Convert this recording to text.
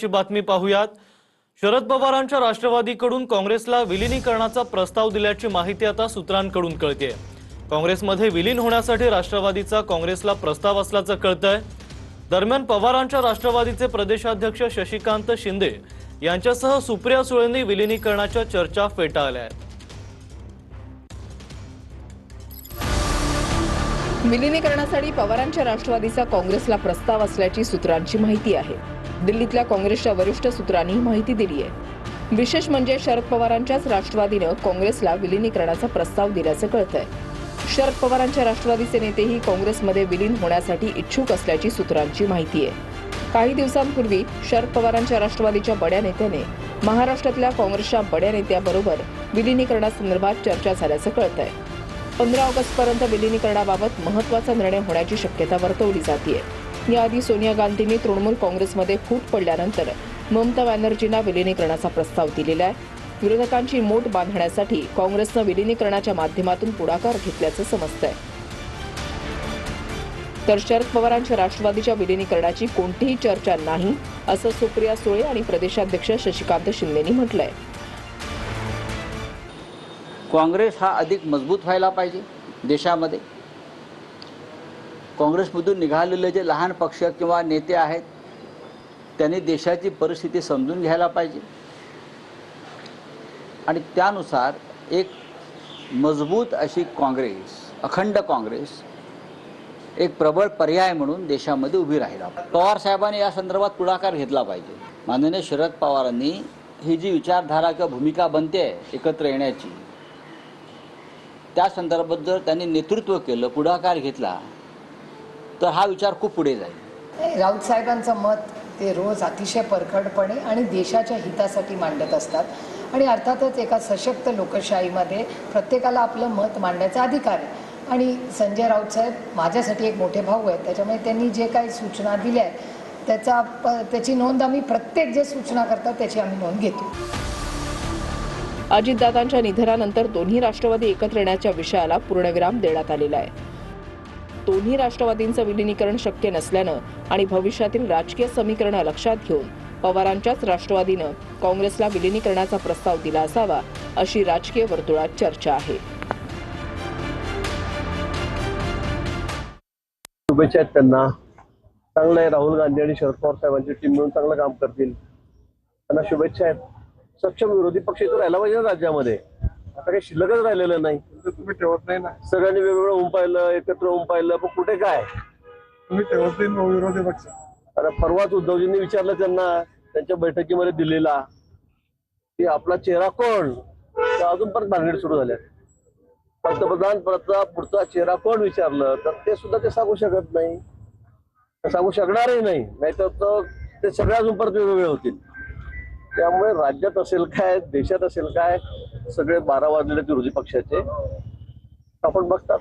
ची बातमी पाहूयात। शरद पवारांच्या राष्ट्रवादीकडून काँग्रेसला विलीनीकरणाचा प्रस्ताव दिल्याची माहिती आता सूत्रांकडून कळतेय। काँग्रेसमध्ये विलीन होण्यासाठी राष्ट्रवादीचा काँग्रेसला प्रस्ताव असल्याचं कळतंय। दरम्यान पवारांच्या राष्ट्रवादीचे प्रदेशाध्यक्ष शशिकांत शिंदे यांच्यासह सुप्रिया सुळेंनी विलीनीकरणाच्या चर्चा फेटाळल्या आहेत। विलीनीकरणासाठी पवारांच्या राष्ट्रवादीचा काँग्रेसला प्रस्ताव असल्याची सूत्रांची माहिती आहे। दिल्लीतल्या काँग्रेसच्या वरिष्ठ सूत्रांनी माहिती दिली आहे। विशेष म्हणजे शरद पवारांच्याच राष्ट्रवादीनं काँग्रेसला विलीनीकरणाचा प्रस्ताव दिल्याचं कळतंय। शरद पवारांच्या राष्ट्रवादीचे नेतेही काँग्रेसमध्ये विलीन होण्यासाठी इच्छुक असल्याची सूत्रांची माहिती आहे। काही दिवसांपूर्वी शरद पवारांच्या राष्ट्रवादीच्या बड्या नेत्याने महाराष्ट्रातल्या काँग्रेसच्या बड्या नेत्याबरोबर विलीनीकरणासंदर्भात चर्चा झाल्याचं कळतंय। 15 ऑगस्टपर्यंत विलीनीकरणाबाबत महत्त्वाचा निर्णय होण्याची शक्यता वर्तवली जाते। याआधी सोनिया गांधींनी तृणमूल काँग्रेसमध्ये फूट पडल्यानंतर ममता बॅनर्जींना विलीनीकरणाचा प्रस्ताव दिलेला आहे। विरोधकांची मोट बांधण्यासाठी काँग्रेसनं विलीनीकरणाच्या माध्यमातून पुढाकार घेतल्याचं समजतंय। तर शरद पवारांच्या राष्ट्रवादीच्या विलीनीकरणाची कोणतीही चर्चा नाही असं सुप्रिया सुळे आणि प्रदेशाध्यक्ष शशिकांत शिंदेंनी म्हटलंय। काँग्रेस हा अधिक मजबूत व्हायला पाहिजे देशामध्ये। काँग्रेसमधून निघालेले जे लहान पक्ष किंवा नेते आहेत त्यांनी देशाची परिस्थिती समजून घ्यायला पाहिजे आणि त्यानुसार एक मजबूत अशी काँग्रेस, अखंड काँग्रेस एक प्रबळ पर्याय म्हणून देशामध्ये उभी राहिला। पवार साहेबांनी या संदर्भात पुढाकार घेतला पाहिजे। माननीय शरद पवारांनी ही जी विचारधारा किंवा भूमिका बनते एकत्र येण्याची, त्या संदर्भात जर त्यांनी नेतृत्व केलं, पुढाकार घेतला तर हा विचार खूप पुढे जाईल। राऊत साहेबांचं मत ते रोज अतिशय परखडपणे आणि देशाच्या हितासाठी मांडत असतात आणि अर्थातच एका सशक्त लोकशाहीमध्ये प्रत्येकाला आपलं मत मांडण्याचा अधिकार आहे। आणि संजय राऊत साहेब माझ्यासाठी एक मोठे भाऊ आहेत, त्याच्यामुळे त्यांनी जे काही सूचना दिल्या आहेत त्याची नोंद आम्ही प्रत्येक जे सूचना करतात त्याची आम्ही नोंद घेतो। अजितदादांच्या निधनानंतर दोन्ही राष्ट्रवादी एकत्र येण्याच्या विषयाला पूर्णविराम देण्यात आलेला आहे। दोन्ही राष्ट्रवादींचं विलीनीकरण शक्य नसल्यानं आणि भविष्यातील राजकीय समीकरणं लक्षात घेऊन पवारांच्याच राष्ट्रवादीनं काँग्रेसला विलीनीकरणाचा प्रस्ताव दिला असावा अशी राजकीय वर्तुळात चर्चा आहे। शुभेच्छा आहेत त्यांना। चांगलं आहे, राहुल गांधी आणि शरद पवार साहेबांची टीम मिळून चांगलं काम करतील, त्यांना शुभेच्छा आहेत। सक्षम विरोधी पक्ष इथं राहायला पाहिजे राज्यामध्ये, आता काही शिल्लकच राहिलेलं नाही। तुम्ही ठेवत नाही ना, सगळ्यांनी वेगवेगळं होऊन पाहिलं, एकत्र होऊन पाहिलं, पण कुठे काय तुम्ही ठेवत नाही विरोधी पक्ष। आता परवाच उद्धवजींनी विचारलं त्यांना त्यांच्या बैठकीमध्ये दिलेला की आपला चेहरा कोण, तर अजून पण भानगड सुरू झाल्या। पंतप्रधान पदाचा पुढचा चेहरा कोण विचारलं तर ते सुद्धा ते सांगू शकत नाही, सांगू शकणारही नाही, नाहीतर ते सगळे अजून परत वेगवेगळे होतील। त्यामुळे राज्यात असेल काय, देशात असेल काय, सगळे 12 वाजलेले विरोधी पक्षाचे आपण बघतात।